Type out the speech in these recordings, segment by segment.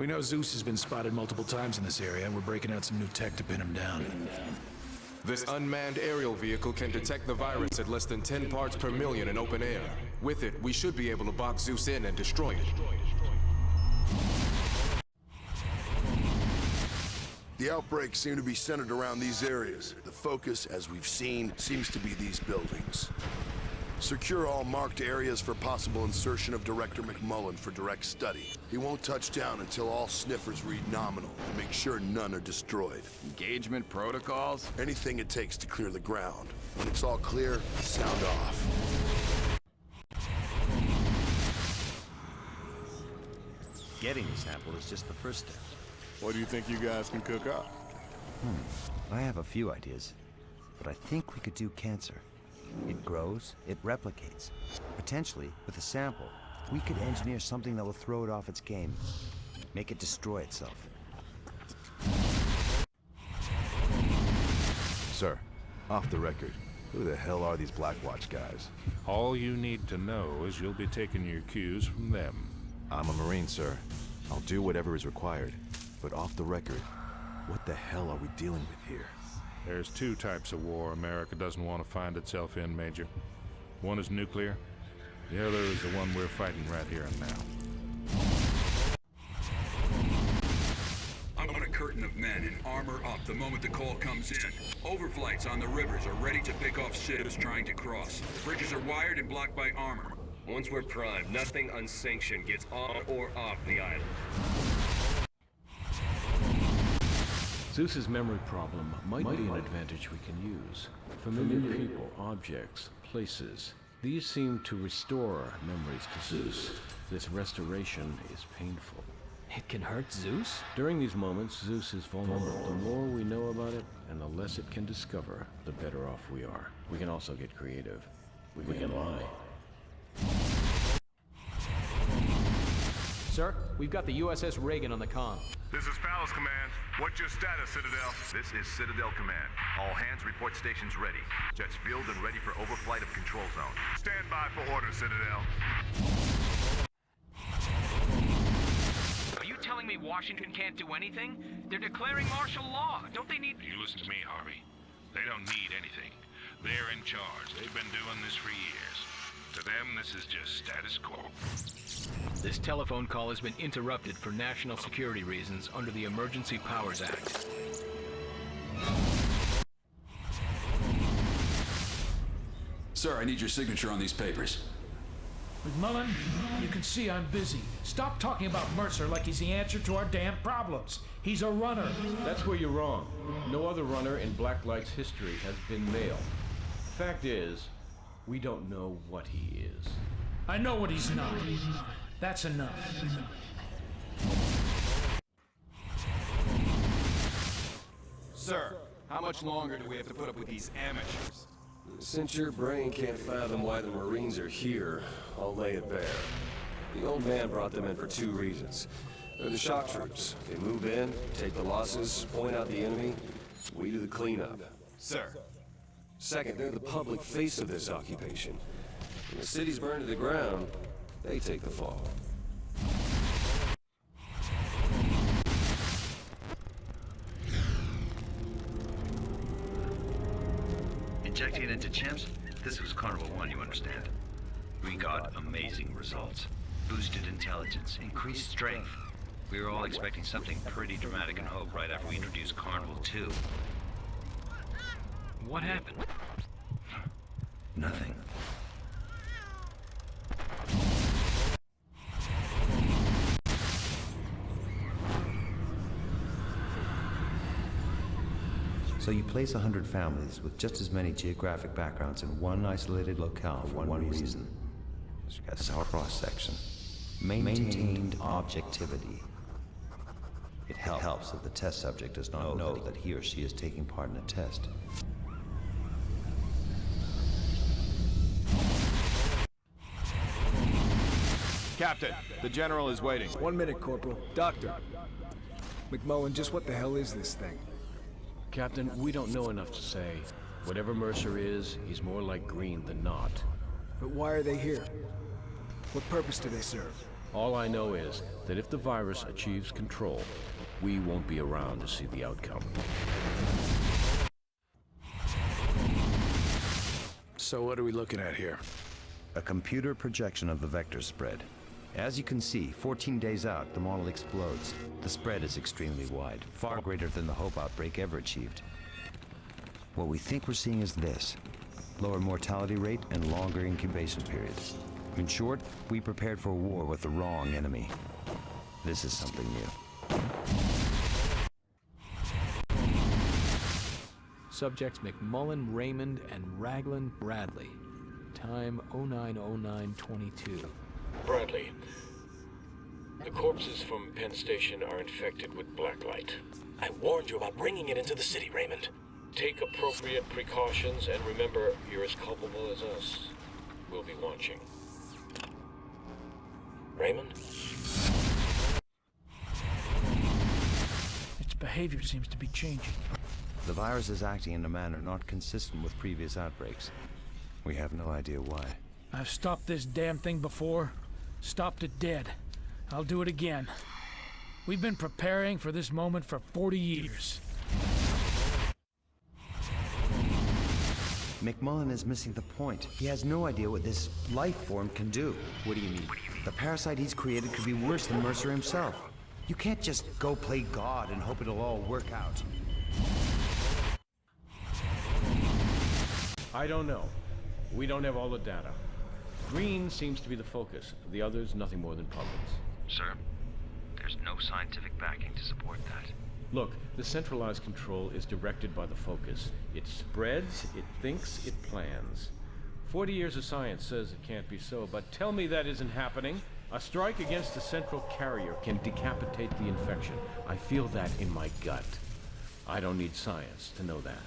We know Zeus has been spotted multiple times in this area, and we're breaking out some new tech to pin him down. This unmanned aerial vehicle can detect the virus at less than 10 parts per million in open air. With it, we should be able to box Zeus in and destroy it. The outbreaks seem to be centered around these areas. The focus, as we've seen, seems to be these buildings. Secure all marked areas for possible insertion of Director McMullen for direct study. He won't touch down until all sniffers read nominal, and make sure none are destroyed. Engagement protocols? Anything it takes to clear the ground. When it's all clear, sound off. Getting the sample is just the first step. What do you think you guys can cook up? I have a few ideas, but I think we could do cancer. It grows, it replicates. Potentially, with a sample, we could engineer something that will throw it off its game. Make it destroy itself. Sir, off the record, who the hell are these Black Watch guys? All you need to know is you'll be taking your cues from them. I'm a Marine, sir. I'll do whatever is required. But off the record, what the hell are we dealing with here? There's two types of war America doesn't want to find itself in, Major. One is nuclear. The other is the one we're fighting right here and now. I want a curtain of men in armor up the moment the call comes in. Overflights on the rivers are ready to pick off ships trying to cross. Bridges are wired and blocked by armor. Once we're primed, nothing unsanctioned gets on or off the island. Zeus's memory problem might be an advantage we can use. Familiar people, objects, places. These seem to restore memories to Zeus. This restoration is painful. It can hurt Zeus? During these moments, Zeus is vulnerable. The more we know about it, and the less it can discover, the better off we are. We can also get creative. We can lie. Sir, we've got the USS Reagan on the comm. This is Palace Command. What's your status, Citadel? This is Citadel Command. All hands report stations ready. Jets filled and ready for overflight of control zone. Stand by for orders, Citadel. Are you telling me Washington can't do anything? They're declaring martial law. Don't they need... You listen to me, Harvey. They don't need anything. They're in charge. They've been doing this for years. To them, this is just status quo. This telephone call has been interrupted for national security reasons under the Emergency Powers Act. Sir, I need your signature on these papers. McMullen, you can see I'm busy. Stop talking about Mercer like he's the answer to our damn problems. He's a runner. That's where you're wrong. No other runner in Blacklight's history has been male. Fact is, we don't know what he is. I know what he's not. That's enough. Sir, how much longer do we have to put up with these amateurs? Since your brain can't fathom why the Marines are here, I'll lay it bare. The old man brought them in for two reasons. They're the shock troops. They move in, take the losses, point out the enemy. We do the cleanup. Sir. Second, they're the public face of this occupation. When the city's burned to the ground, they take the fall. Injecting it into chimps? This was Carnival 1, you understand. We got amazing results. Boosted intelligence, increased strength. We were all expecting something pretty dramatic and hope right after we introduced Carnival 2. What happened? Nothing. So you place 100 families with just as many geographic backgrounds in one isolated locale for one reason. That's our cross-section. Maintained objectivity. It helps if the test subject does not know that he or she is taking part in a test. Captain, the General is waiting. 1 minute, Corporal. Doctor. McMullen, just what the hell is this thing? Captain, we don't know enough to say. Whatever Mercer is, he's more like green than not. But why are they here? What purpose do they serve? All I know is that if the virus achieves control, we won't be around to see the outcome. So what are we looking at here? A computer projection of the vector spread. As you can see, 14 days out, the model explodes. The spread is extremely wide, far greater than the Hope outbreak ever achieved. What we think we're seeing is this: lower mortality rate and longer incubation periods. In short, we prepared for a war with the wrong enemy. This is something new. Subjects McMullen, Raymond, and Raglan Bradley. Time 090922. Bradley, the corpses from Penn Station are infected with blacklight. I warned you about bringing it into the city, Raymond. Take appropriate precautions and remember, you're as culpable as us. We'll be watching. Raymond? Its behavior seems to be changing. The virus is acting in a manner not consistent with previous outbreaks. We have no idea why. I've stopped this damn thing before. Stopped it dead. I'll do it again. We've been preparing for this moment for 40 years. McMullen is missing the point. He has no idea what this life form can do. What do you mean? The parasite he's created could be worse than Mercer himself. You can't just go play God and hope it'll all work out. I don't know. We don't have all the data. Green seems to be the focus. The others, nothing more than puppets. Sir, there's no scientific backing to support that. Look, the centralized control is directed by the focus. It spreads, it thinks, it plans. 40 years of science says it can't be so, but tell me that isn't happening. A strike against the central carrier can decapitate the infection. I feel that in my gut. I don't need science to know that.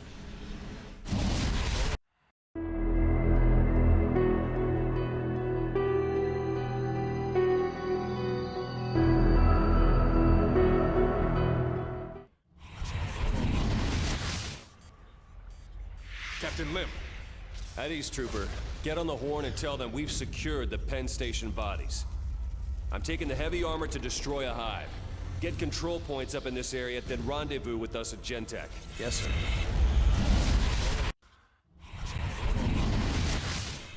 Captain Lim. At ease, Trooper. Get on the horn and tell them we've secured the Penn Station bodies. I'm taking the heavy armor to destroy a hive. Get control points up in this area, then rendezvous with us at Gentech. Yes, sir.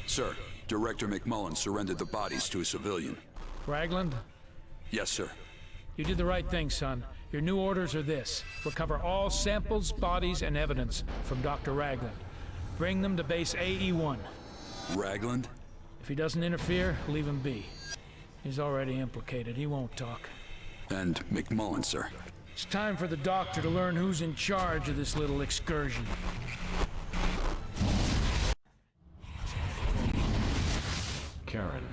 Sir, Director McMullen surrendered the bodies to a civilian. Ragland? Yes, sir. You did the right thing, son. Your new orders are this: recover all samples, bodies, and evidence from Dr. Ragland. Bring them to base AE-1. Ragland? If he doesn't interfere, leave him be. He's already implicated. He won't talk. And McMullen, sir. It's time for the doctor to learn who's in charge of this little excursion. Karen,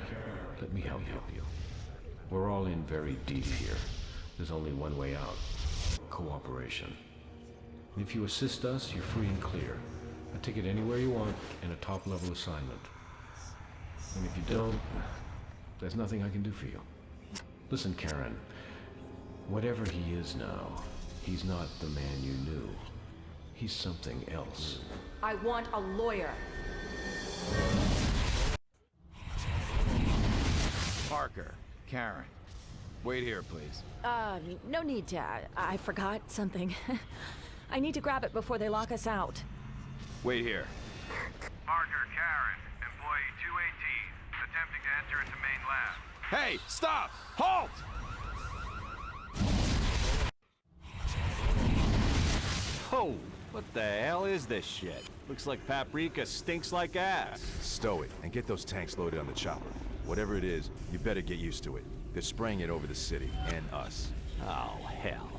let me help you. We're all in very deep here. There's only one way out. Cooperation. And if you assist us, you're free and clear. A ticket anywhere you want and a top-level assignment. And if you don't, there's nothing I can do for you. Listen, Karen. Whatever he is now, he's not the man you knew. He's something else. I want a lawyer. Parker, Karen. Wait here, please. No need to. I forgot something. I need to grab it before they lock us out. Wait here. Parker, Karen, employee 218, attempting to enter into main lab. Hey, stop! Halt! Oh, what the hell is this shit? Looks like paprika stinks like ass. Stow it and get those tanks loaded on the chopper. Whatever it is, you better get used to it. They're spraying it over the city and us. Oh, hell.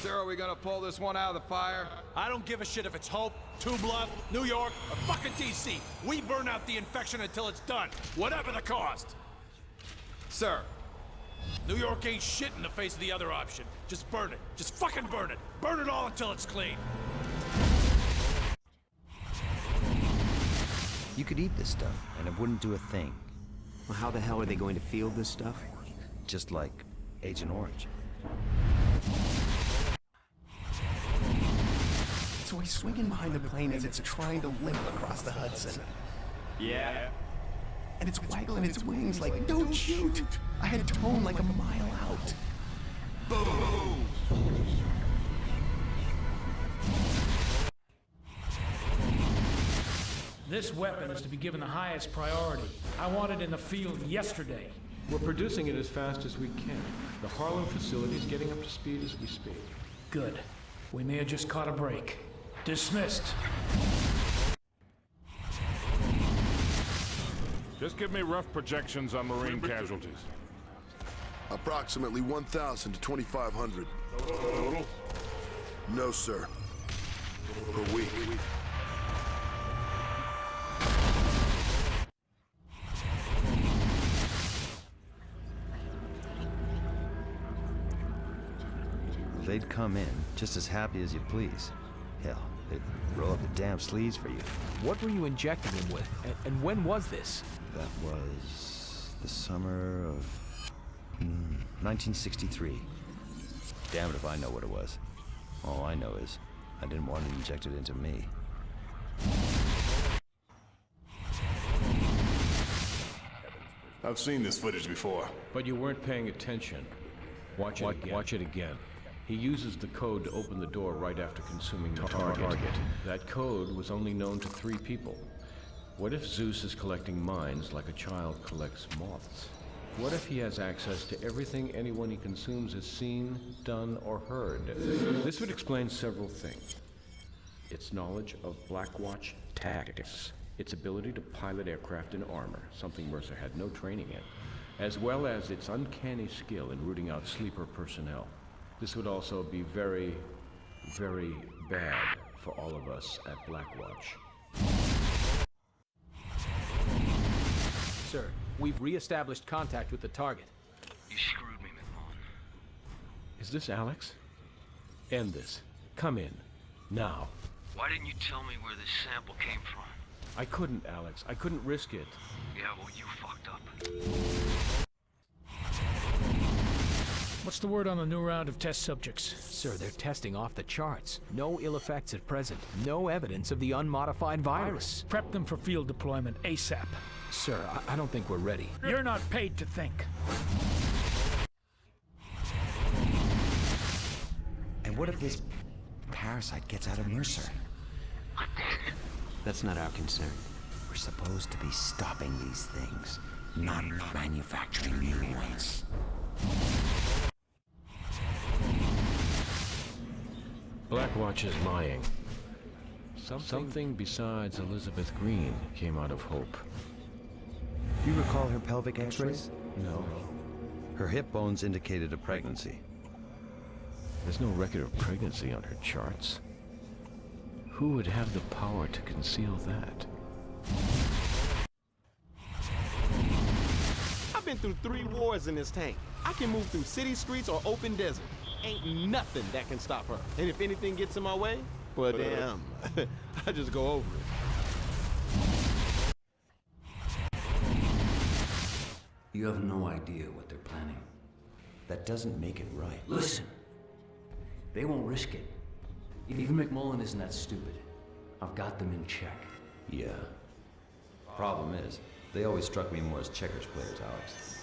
Sir, are we gonna pull this one out of the fire? I don't give a shit if it's Hope, Two Bluff, New York, or fucking DC. We burn out the infection until it's done, whatever the cost. Sir. New York ain't shit in the face of the other option. Just burn it. Just fucking burn it. Burn it all until it's clean. You could eat this stuff, and it wouldn't do a thing. Well, how the hell are they going to field this stuff? Just like Agent Orange. So he's swinging behind the plane as it's trying to limp across the Hudson. Yeah. And it's waggling its wings like, don't shoot! I had tone like a mile out. Boom! This weapon is to be given the highest priority. I want it in the field yesterday. We're producing it as fast as we can. The Harlem facility is getting up to speed as we speak. Good. We may have just caught a break. Dismissed. Just give me rough projections on Marine casualties. Approximately 1,000 to 2,500. No, sir. Per week. They'd come in just as happy as you please. Hell, they'd roll up the damn sleeves for you. What were you injecting him with? And when was this? That was the summer of 1963. Damn it if I know what it was. All I know is I didn't want it injected into me. I've seen this footage before. But you weren't paying attention. Watch it again. He uses the code to open the door right after consuming the target. That code was only known to 3 people. What if Zeus is collecting minds like a child collects moths? What if he has access to everything anyone he consumes has seen, done, or heard? This would explain several things. Its knowledge of Black Watch tactics, its ability to pilot aircraft in armor, something Mercer had no training in, as well as its uncanny skill in rooting out sleeper personnel. This would also be very, very bad for all of us at Blackwatch. Sir, we've re-established contact with the target. You screwed me, McMullen. Is this Alex? End this. Come in. Now. Why didn't you tell me where this sample came from? I couldn't, Alex. I couldn't risk it. Yeah, well, you fucked up. What's the word on the new round of test subjects? Sir, they're testing off the charts. No ill effects at present. No evidence of the unmodified virus. Prep them for field deployment ASAP. Sir, I don't think we're ready. You're not paid to think. And what if this parasite gets out of Mercer? That's not our concern. We're supposed to be stopping these things, not manufacturing new ones. Blackwatch is lying. Something besides Elizabeth Green came out of Hope. Do you recall her pelvic x-rays? No. Her hip bones indicated a pregnancy. There's no record of pregnancy on her charts. Who would have the power to conceal that? I've been through 3 wars in this tank. I can move through city streets or open desert. Ain't nothing that can stop her. And if anything gets in my way, well damn, I just go over it. You have no idea what they're planning. That doesn't make it right. Listen, they won't risk it. Even McMullen isn't that stupid. I've got them in check. Yeah. Problem is, they always struck me more as checkers players, Alex.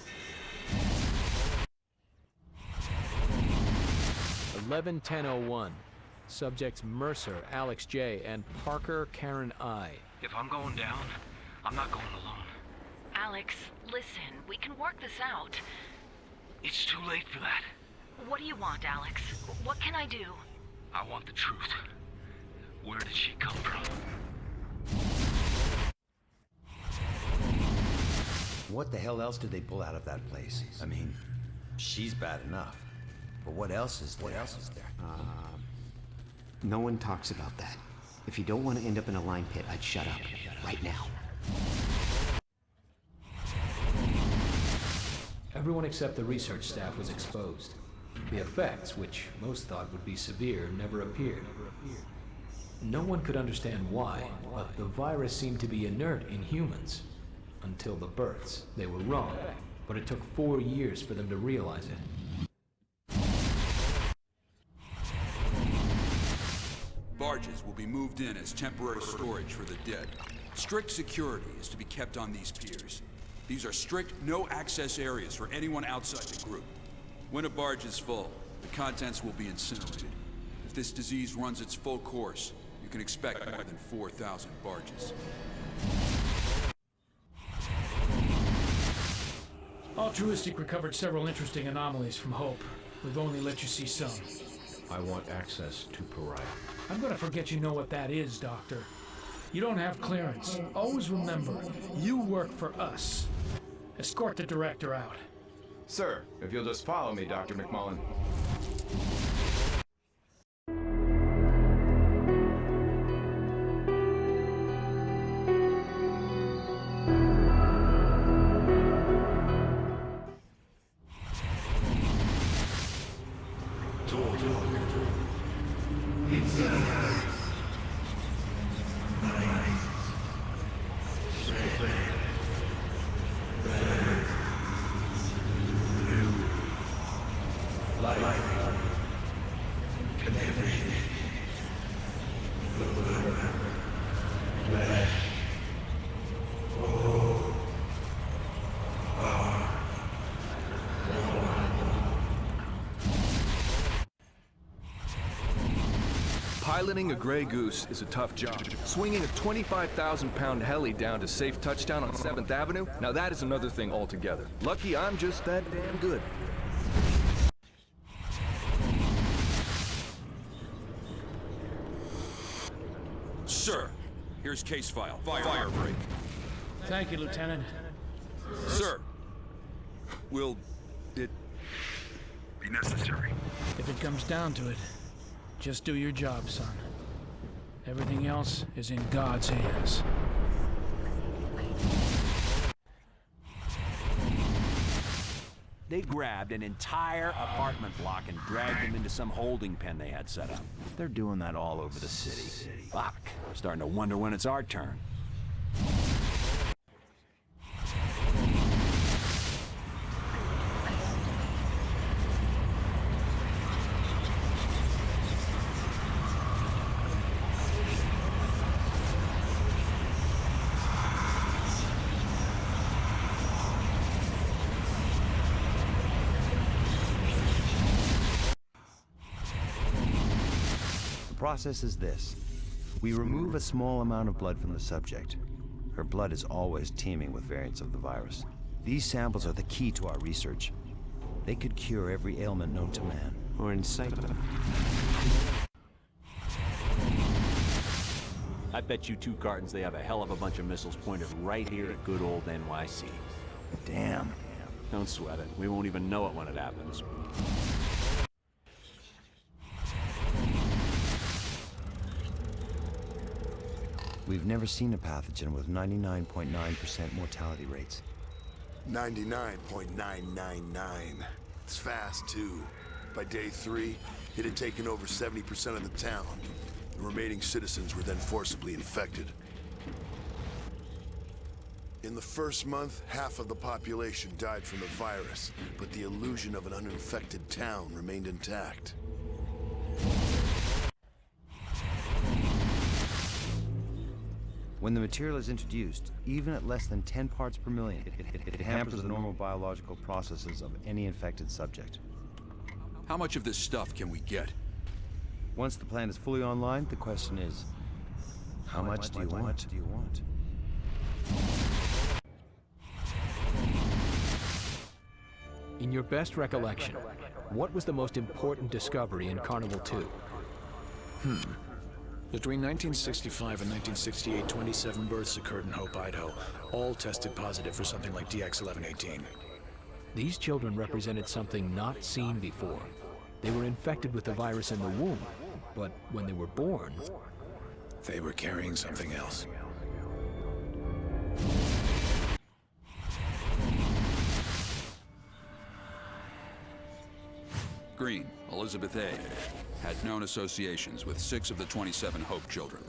11-10-01. Subjects Mercer, Alex J, and Parker Karen I. If I'm going down, I'm not going alone. Alex, listen, we can work this out. It's too late for that. What do you want, Alex? What can I do? I want the truth. Where did she come from? What the hell else did they pull out of that place? I mean, she's bad enough. But what else is there? What else is there? No one talks about that. If you don't want to end up in a line pit, I'd shut up. Right now. Everyone except the research staff was exposed. The effects, which most thought would be severe, never appeared. No one could understand why, but the virus seemed to be inert in humans. Until the births. They were wrong, but it took 4 years for them to realize it. Barges will be moved in as temporary storage for the dead. Strict security is to be kept on these piers. These are strict, no-access areas for anyone outside the group. When a barge is full, the contents will be incinerated. If this disease runs its full course, you can expect more than 4,000 barges. Altruistic recovered several interesting anomalies from Hope. We've only let you see some. I want access to Pariah. I'm gonna forget you know what that is, Doctor. You don't have clearance. Always remember, you work for us. Escort the director out. Sir, if you'll just follow me, Dr. McMullen. Piloting a Grey Goose is a tough job. Swinging a 25,000-pound heli down to safe touchdown on 7th Avenue, now that is another thing altogether. Lucky I'm just that damn good. Sir, here's case file. Fire break. Thank you, Lieutenant. Sir, will it be necessary? If it comes down to it, just do your job, son. Everything else is in God's hands. They grabbed an entire apartment block and dragged them into some holding pen they had set up. They're doing that all over the city. Fuck. I'm starting to wonder when it's our turn. The process is this. We remove a small amount of blood from the subject. Her blood is always teeming with variants of the virus. These samples are the key to our research. They could cure every ailment known to man. Or incite them. I bet you 2 cartons they have a hell of a bunch of missiles pointed right here at good old NYC. Damn. Don't sweat it. We won't even know it when it happens. We've never seen a pathogen with 99.9% mortality rates. 99.999. It's fast, too. By day 3, it had taken over 70% of the town. The remaining citizens were then forcibly infected. In the first month, half of the population died from the virus, but the illusion of an uninfected town remained intact. When the material is introduced, even at less than 10 parts per million, it hampers the normal biological processes of any infected subject. How much of this stuff can we get? Once the plant is fully online, the question is, how much do you want? In your best recollection, what was the most important discovery in Carnival 2? Between 1965 and 1968, 27 births occurred in Hope, Idaho. All tested positive for something like DX1118. These children represented something not seen before. They were infected with the virus in the womb, but when they were born, they were carrying something else. Green, Elizabeth A., had known associations with 6 of the 27 Hope children.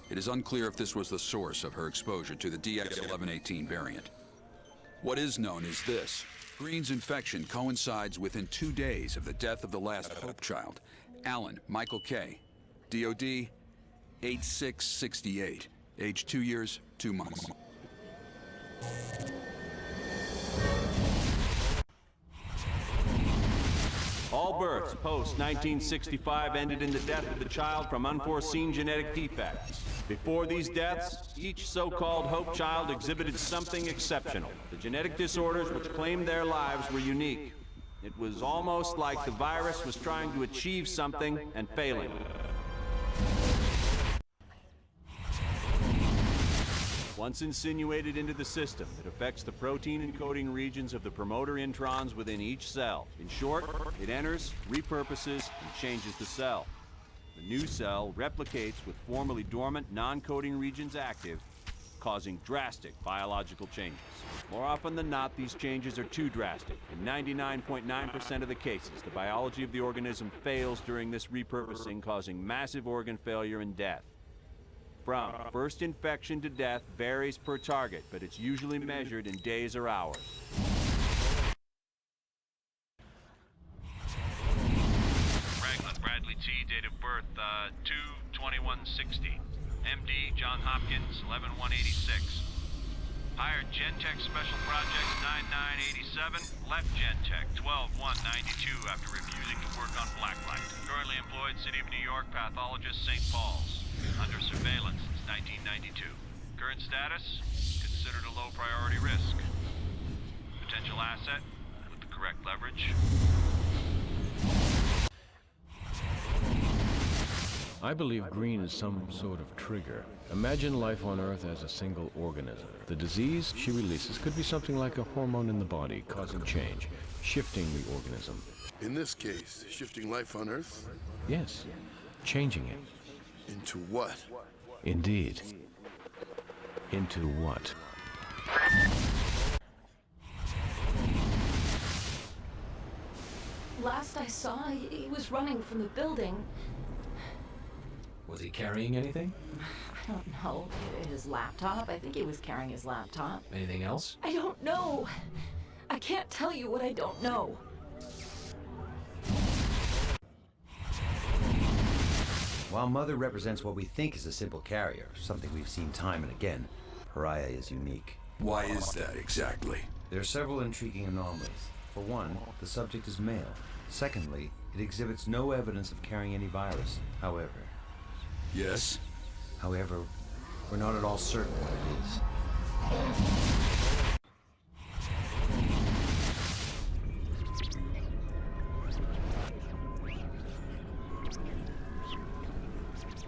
It is unclear if this was the source of her exposure to the DX1118 variant. What is known is this. Green's infection coincides within 2 days of the death of the last Hope child, Alan Michael K. DOD, 8668. Age 2 years, 2 months. All births post-1965 ended in the death of the child from unforeseen genetic defects. Before these deaths, each so-called Hope child exhibited something exceptional. The genetic disorders which claimed their lives were unique. It was almost like the virus was trying to achieve something and failing. Once insinuated into the system, it affects the protein encoding regions of the promoter introns within each cell. In short, it enters, repurposes, and changes the cell. The new cell replicates with formerly dormant non-coding regions active, causing drastic biological changes. More often than not, these changes are too drastic. In 99.9% of the cases, the biology of the organism fails during this repurposing, causing massive organ failure and death. From first infection to death varies per target, but it's usually measured in days or hours. Raglan Bradley T, date of birth 2/21/60. MD, John Hopkins, 11/1/86. Hired Gentech Special Projects 9987, left Gentech 12/1/92 after refusing to work on blacklight. Currently employed City of New York pathologist St. Paul's. Under surveillance since 1992. Current status, considered a low priority risk. Potential asset, with the correct leverage. I believe green is some sort of trigger. Imagine life on Earth as a single organism. The disease she releases could be something like a hormone in the body, causing change, shifting the organism. In this case, shifting life on Earth? Yes, changing it. Into what? Indeed. Into what? Last I saw, he was running from the building. Was he carrying anything? I don't know. His laptop? I think he was carrying his laptop. Anything else? I don't know. I can't tell you what I don't know. While Mother represents what we think is a simple carrier, something we've seen time and again, Pariah is unique. Why is that exactly? There are several intriguing anomalies. For one, the subject is male. Secondly, it exhibits no evidence of carrying any virus. However... Yes? However, we're not at all certain what it is.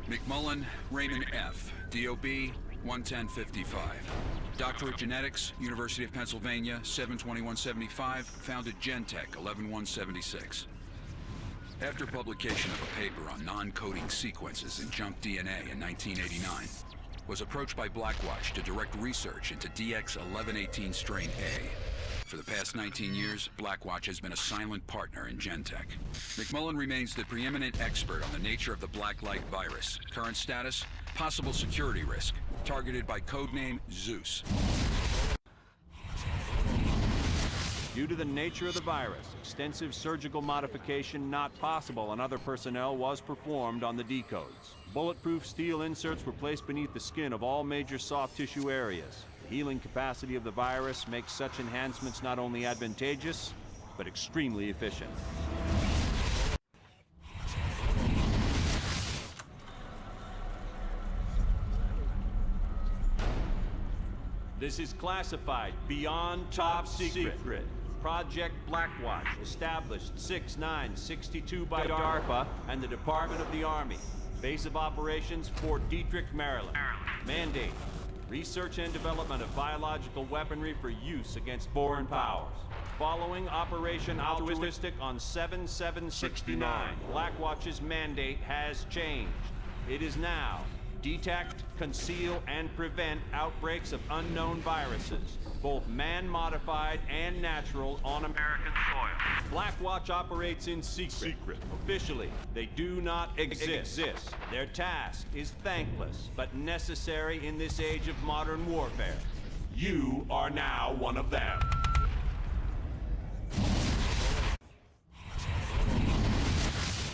McMullen, Raymond F., DOB, 11055. Doctor of Genetics, University of Pennsylvania, 7/21/75, founded Gentech, 11/1/76. After publication of a paper on non-coding sequences in junk DNA in 1989, was approached by Blackwatch to direct research into DX1118 strain A. For the past 19 years, Blackwatch has been a silent partner in Gentech. McMullen remains the preeminent expert on the nature of the Blacklight virus. Current status, possible security risk, targeted by codename Zeus. Due to the nature of the virus, extensive surgical modification not possible on other personnel was performed on the decodes. Bulletproof steel inserts were placed beneath the skin of all major soft tissue areas. The healing capacity of the virus makes such enhancements not only advantageous, but extremely efficient. This is classified beyond top secret. Project Blackwatch, established 6/9/62 by DARPA and the Department of the Army. Base of operations, Fort Detrick, Maryland. Mandate, research and development of biological weaponry for use against foreign powers. Following Operation Altruistic on 7/7/69, Blackwatch's mandate has changed. It is now detect, conceal, and prevent outbreaks of unknown viruses, both man-modified and natural, on American soil. Blackwatch operates in secret. Officially, they do not exist. Their task is thankless, but necessary in this age of modern warfare. You are now one of them.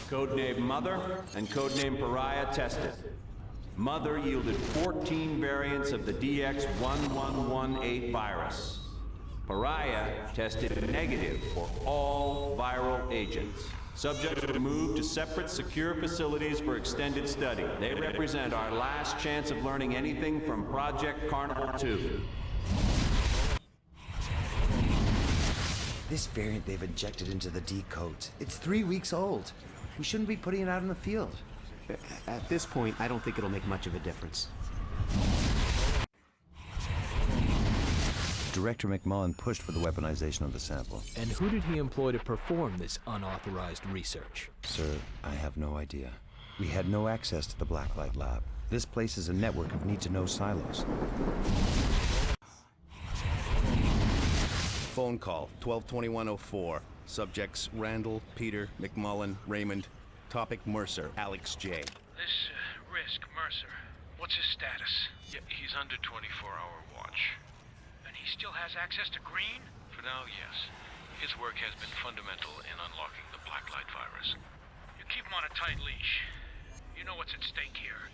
Codename Mother and Codename Pariah tested. Mother yielded 14 variants of the DX1118 virus. Pariah tested negative for all viral agents. Subjects were moved to separate, secure facilities for extended study. They represent our last chance of learning anything from Project Carnival 2. This variant they've injected into the D codes. It's 3 weeks old. We shouldn't be putting it out in the field. At this point, I don't think it'll make much of a difference. Director McMullen pushed for the weaponization of the sample. And who did he employ to perform this unauthorized research? Sir, I have no idea. We had no access to the Blacklight lab. This place is a network of need-to-know silos. Phone call, 122104. Subjects Randall, Peter, McMullen, Raymond. Topic Mercer, Alex J. This, Risk, Mercer, what's his status? Yeah, he's under 24-hour watch. And he still has access to Green? For now, yes. His work has been fundamental in unlocking the Blacklight virus. You keep him on a tight leash. You know what's at stake here.